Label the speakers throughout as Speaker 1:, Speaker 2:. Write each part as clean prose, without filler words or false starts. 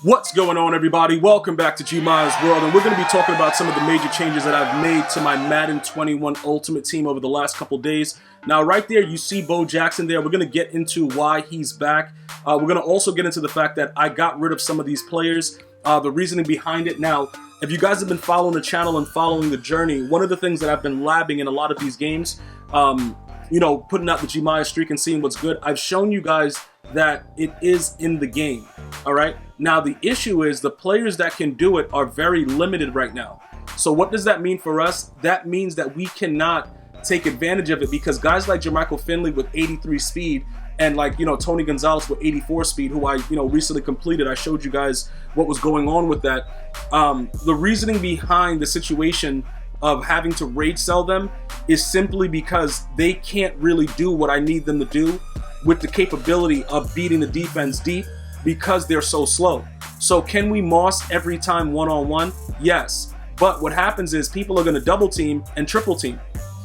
Speaker 1: What's going on, everybody? Welcome back to GmiasWorld, and we're going to be talking about some of the major changes that I've made to my Madden 21 Ultimate Team over the last couple days. Now, right there, you see Bo Jackson there. We're going to get into why he's back. We're going to also get into the fact that I got rid of some of these players, the reasoning behind it. Now, if you guys have been following the channel and following the journey, one of the things that I've been labbing in a lot of these games, putting out the Gmias streak and seeing what's good, I've shown you guys that it is in the game, all right? Now, the issue is the players that can do it are very limited right now. So what does that mean for us? That means that we cannot take advantage of it because guys like Jermichael Finley with 83 speed and Tony Gonzalez with 84 speed, who I, recently completed. I showed you guys what was going on with that. The reasoning behind the situation of having to rage sell them is simply because they can't really do what I need them to do with the capability of beating the defense deep because they're so slow. So can we moss every time one-on-one? Yes. But what happens is people are going to double team and triple team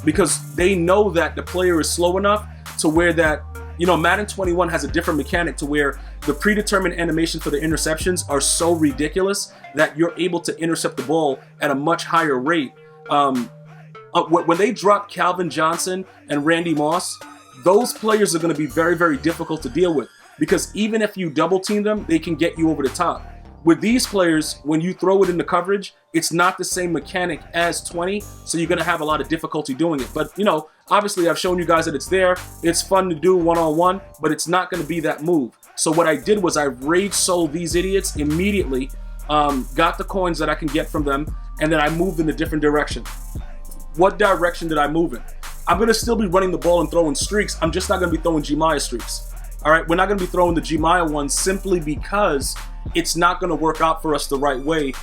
Speaker 1: because they know that the player is slow enough to where that, Madden 21 has a different mechanic to where the predetermined animation for the interceptions are so ridiculous that you're able to intercept the ball at a much higher rate. When they drop Calvin Johnson and Randy Moss, those players are going to be very, very difficult to deal with because even if you double team them, they can get you over the top. With these players, when you throw it into coverage, it's not the same mechanic as 20, so you're going to have a lot of difficulty doing it. But, obviously I've shown you guys that it's there. It's fun to do one-on-one, but it's not going to be that move. So what I did was I rage sold these idiots immediately, got the coins that I can get from them, and then I moved in a different direction. What direction did I move in? I'm going to still be running the ball and throwing streaks. I'm just not going to be throwing Gmias streaks. All right, we're not going to be throwing the Gmias ones simply because it's not going to work out for us the right way,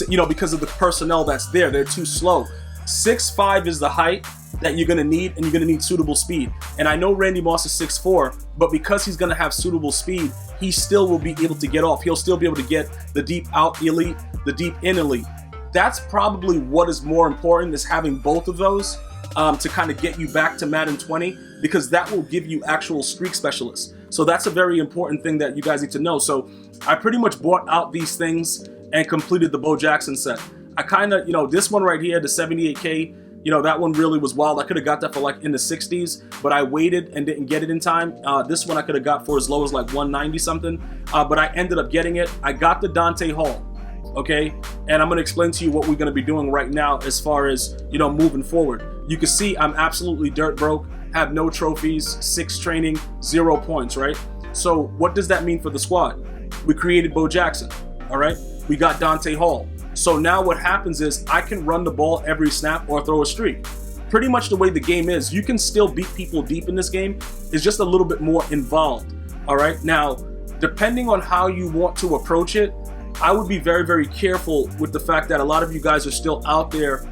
Speaker 1: because of the personnel that's there. They're too slow. 6'5" is the height that you're going to need, and you're going to need suitable speed. And I know Randy Moss is 6'4", but because he's going to have suitable speed, he still will be able to get off. He'll still be able to get the deep out elite, the deep in elite. That's probably what is more important, is having both of those to kind of get you back to Madden 20, because that will give you actual streak specialists. So that's a very important thing that you guys need to know. So I pretty much bought out these things and completed the Bo Jackson set. I kind of, this one right here, the 78K, that one really was wild. I could have got that for in the 60s, but I waited and didn't get it in time. This one I could have got for as low as 190 something, but I ended up getting it. I got the Dante Hall. Okay, and I'm going to explain to you what we're going to be doing right now as far as, moving forward. You can see I'm absolutely dirt broke, have no trophies, 6 training, 0 points, right? So what does that mean for the squad? We created Bo Jackson, all right? We got Dante Hall. So now what happens is I can run the ball every snap or throw a streak. Pretty much the way the game is. You can still beat people deep in this game. It's just a little bit more involved, all right? Now, depending on how you want to approach it, I would be very, very careful with the fact that a lot of you guys are still out there,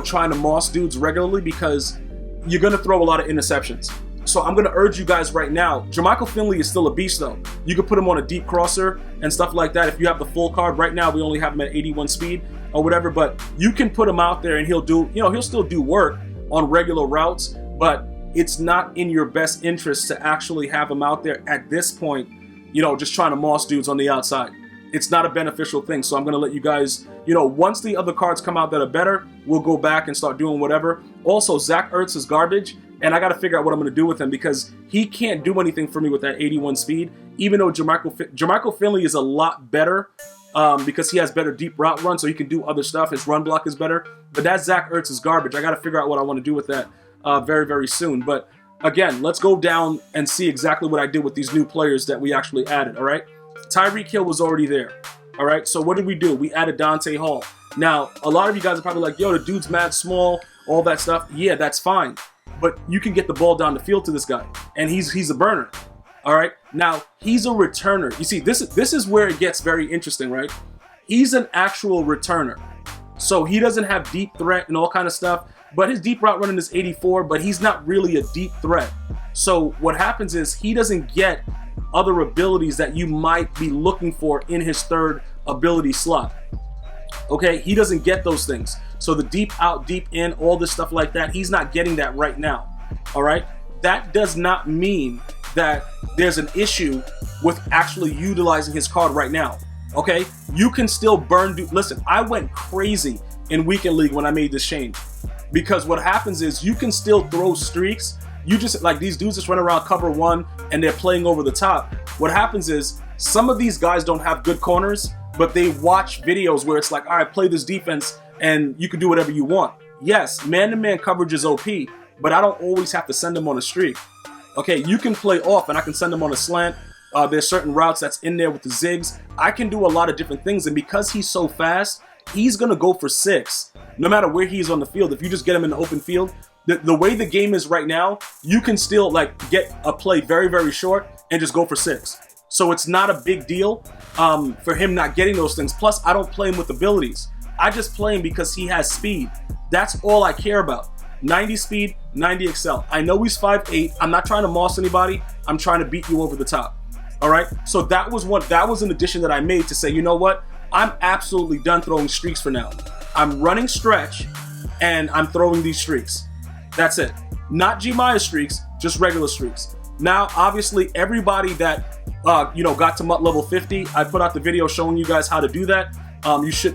Speaker 1: trying to moss dudes regularly because you're going to throw a lot of interceptions. So I'm going to urge you guys right now, Jermichael Finley is still a beast though. You can put him on a deep crosser and stuff like that. If you have the full card right now, we only have him at 81 speed or whatever, but you can put him out there and he'll do, he'll still do work on regular routes, but it's not in your best interest to actually have him out there at this point, just trying to moss dudes on the outside. It's not a beneficial thing. So I'm going to let you guys, once the other cards come out that are better, we'll go back and start doing whatever. Also, Zach Ertz is garbage, and I got to figure out what I'm going to do with him because he can't do anything for me with that 81 speed, even though Jermichael Finley is a lot better because he has better deep route run, so he can do other stuff. His run block is better, but that Zach Ertz is garbage. I got to figure out what I want to do with that very, very soon. But again, let's go down and see exactly what I did with these new players that we actually added, all right? Tyreek Hill was already there. All right, so what did we do? We added Dante Hall. Now, a lot of you guys are probably like, yo, the dude's mad small, all that stuff. Yeah, that's fine. But you can get the ball down the field to this guy, and he's a burner. All right, now he's a returner. You see, this is where it gets very interesting, right? He's an actual returner. So he doesn't have deep threat and all kind of stuff, but his deep route running is 84, but he's not really a deep threat. So what happens is he doesn't get other abilities that you might be looking for in his third ability slot. Okay, he doesn't get those things. So the deep out, deep in, all this stuff like that, he's not getting that right now. All right, that does not mean that there's an issue with actually utilizing his card right now. Okay, you can still burn dude. Listen, I went crazy in Weekend League when I made this change, because what happens is you can still throw streaks. You just, like, these dudes just run around cover one and they're playing over the top. What happens is some of these guys don't have good corners, but they watch videos where it's like, all right, play this defense and you can do whatever you want. Yes, man-to-man coverage is OP, but I don't always have to send them on a streak. Okay, you can play off and I can send them on a slant. There's certain routes that's in there with the zigs. I can do a lot of different things, and because he's so fast, he's going to go for 6, no matter where he is on the field. If you just get him in the open field, the way the game is right now, you can still, like, get a play very, very short and just go for 6. So it's not a big deal for him not getting those things. Plus, I don't play him with abilities. I just play him because he has speed. That's all I care about. 90 speed, 90 excel. I know he's 5'8". I'm not trying to moss anybody. I'm trying to beat you over the top. All right, so that was an addition that I made to say, you know what? I'm absolutely done throwing streaks for now. I'm running stretch, and I'm throwing these streaks. That's it. Not Gmias streaks, just regular streaks. Now, obviously, everybody that got to MUT level 50, I put out the video showing you guys how to do that.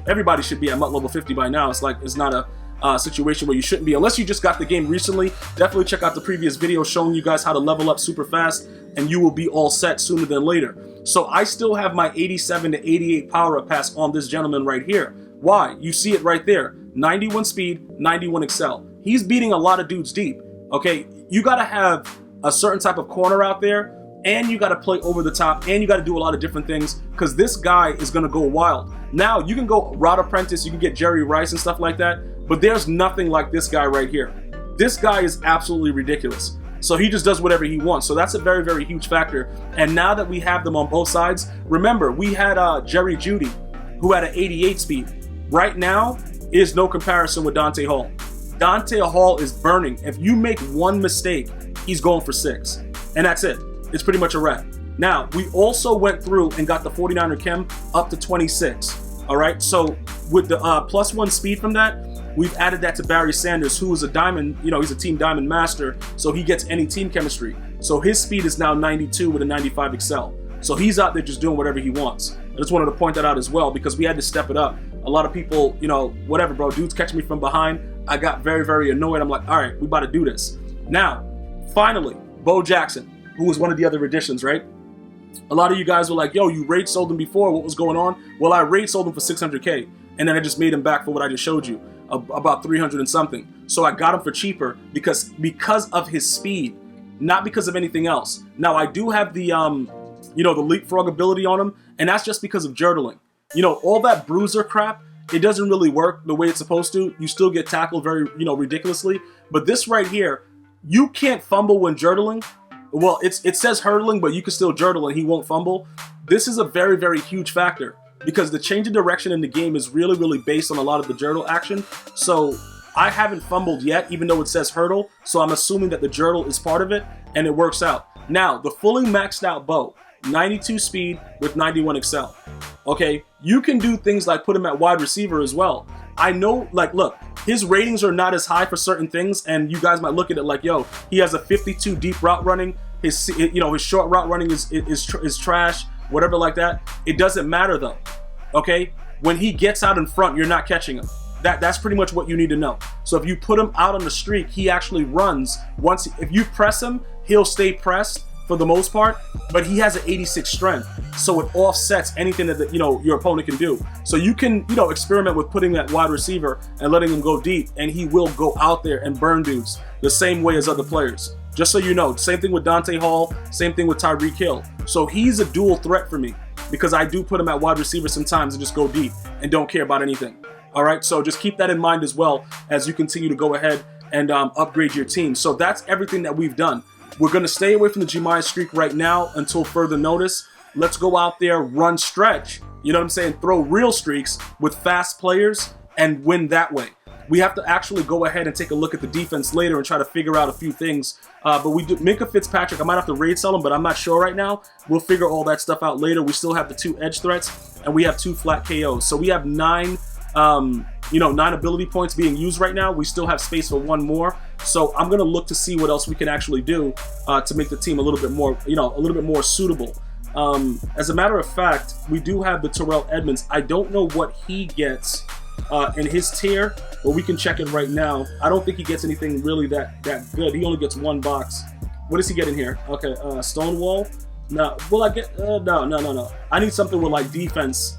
Speaker 1: Everybody should be at MUT level 50 by now. It's not a situation where you shouldn't be, unless you just got the game recently. Definitely check out the previous video showing you guys how to level up super fast, and you will be all set sooner than later. So I still have my 87 to 88 power up pass on this gentleman right here. Why? You see it right there. 91 speed, 91 excel. He's beating a lot of dudes deep. Okay, you got to have a certain type of corner out there, and you got to play over the top, and you got to do a lot of different things, because this guy is going to go wild. Now, you can go route apprentice, you can get Jerry Rice and stuff like that, but there's nothing like this guy right here. This guy is absolutely ridiculous. So he just does whatever he wants. So that's a very, very huge factor. And now that we have them on both sides, remember, we had Jerry Jeudy, who had an 88 speed. Right now, is no comparison with Dante Hall. Dante Hall is burning. If you make one mistake, he's going for 6. And that's it. It's pretty much a wrap. Now, we also went through and got the 49er chem up to 26. All right, so with the +1 speed from that, we've added that to Barry Sanders, who is a diamond, he's a team diamond master, so he gets any team chemistry. So his speed is now 92 with a 95 excel. So he's out there just doing whatever he wants. I just wanted to point that out as well, because we had to step it up. A lot of people, whatever, bro, dudes catch me from behind. I got very, very annoyed. I'm like, all right, we about to do this. Now, finally, Bo Jackson, who was one of the other additions, right? A lot of you guys were like, yo, you raid sold him before. What was going on? Well, I raid sold him for 600K, and then I just made him back for what I just showed you, about 300 and something. So I got him for cheaper because of his speed, not because of anything else. Now, I do have the, the leapfrog ability on him, and that's just because of jurdling. All that bruiser crap, it doesn't really work the way it's supposed to. You still get tackled very, ridiculously. But this right here, you can't fumble when jurdling. Well, it says hurdling, but you can still jurdle and he won't fumble. This is a very, very huge factor, because the change of direction in the game is really, really based on a lot of the jurdle action. So I haven't fumbled yet, even though it says hurdle. So I'm assuming that the jurdle is part of it, and it works out. Now, the fully maxed out Bo, 92 speed with 91 excel. Okay, you can do things like put him at wide receiver as well. I know, like, look, his ratings are not as high for certain things, and you guys might look at it like, yo, he has a 52 deep route running. His short route running is trash, whatever like that. It doesn't matter though. Okay, when he gets out in front, you're not catching him. That's pretty much what you need to know. So if you put him out on the streak, he actually runs. If you press him, he'll stay pressed for the most part, but he has an 86 strength, so it offsets anything that your opponent can do. So you can experiment with putting that wide receiver and letting him go deep, and he will go out there and burn dudes the same way as other players. Just so you know, same thing with Dante Hall, same thing with Tyreek Hill. So he's a dual threat for me, because I do put him at wide receiver sometimes and just go deep and don't care about anything. All right, so just keep that in mind as well as you continue to go ahead and upgrade your team. So that's everything that we've done. We're going to stay away from the Gmias streak right now until further notice. Let's go out there, run stretch, you know what I'm saying, throw real streaks with fast players and win that way. We have to actually go ahead and take a look at the defense later and try to figure out a few things. But we do Minka Fitzpatrick, I might have to raid sell him, but I'm not sure right now. We'll figure all that stuff out later. We still have the 2 edge threats, and we have 2 flat KOs. So we have 9 ability points being used right now. We still have space for 1 more. So I'm gonna look to see what else we can actually do to make the team a little bit more, a little bit more suitable. As a matter of fact, we do have the Terrell Edmonds. I don't know what he gets in his tier, but we can check it right now. I don't think he gets anything really that good. He only gets one box. What does he get in here? Okay, Stonewall. No, will I get? No. I need something with like defense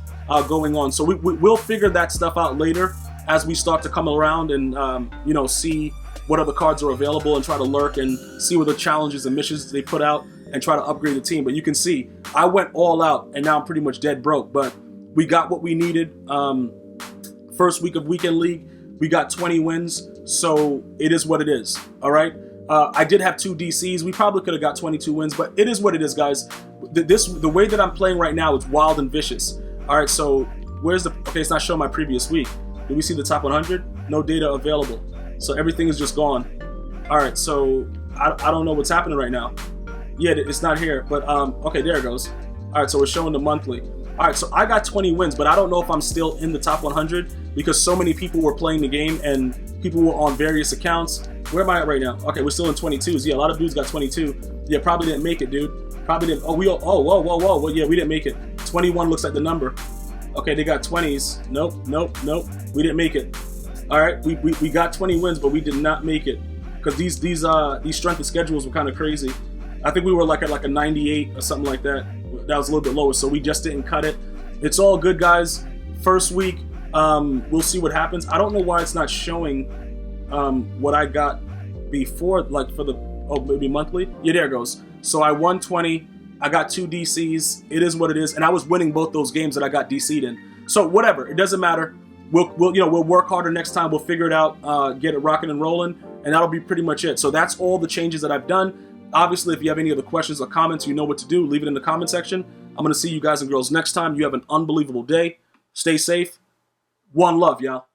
Speaker 1: going on. So we'll figure that stuff out later as we start to come around and you know, see what other cards are available and try to lurk and see what the challenges and missions they put out and try to upgrade the team. But you can see I went all out and now I'm pretty much dead broke. But we got what we needed. First week of Weekend League, we got 20 wins. So it is what it is. All right. I did have 2 DCs. We probably could have got 22 wins, but it is what it is, guys. The way that I'm playing right now is wild and vicious. All right, so where's the... Okay, it's not showing my previous week. Did we see the top 100? No data available. So everything is just gone. All right, so I don't know what's happening right now. Yeah, it's not here, but okay, there it goes. All right, so it's showing the monthly. All right, so I got 20 wins, but I don't know if I'm still in the top 100 because so many people were playing the game and people were on various accounts. Where am I at right now? Okay, we're still in 22s. Yeah, a lot of dudes got 22. Yeah, probably didn't make it, dude. Probably didn't. Oh, whoa. Well, yeah, we didn't make it. 21 looks like the number. Okay, they got 20s. Nope. We didn't make it. All right, we got 20 wins, but we did not make it because these strength of schedules were kind of crazy. I think we were like at like a 98 or something like that. That was a little bit lower, so we just didn't cut it. It's all good, guys. First week, we'll see what happens. I don't know why it's not showing what I got before, like for the, oh, maybe monthly. Yeah, there it goes. So I won 20. I got 2 DCs. It is what it is, and I was winning both those games that I got DC'd in. So whatever, it doesn't matter. We'll work harder next time. We'll figure it out, get it rocking and rolling, and that'll be pretty much it. So that's all the changes that I've done. Obviously, if you have any other questions or comments, you know what to do. Leave it in the comment section. I'm going to see you guys and girls next time. You have an unbelievable day. Stay safe. One love, y'all.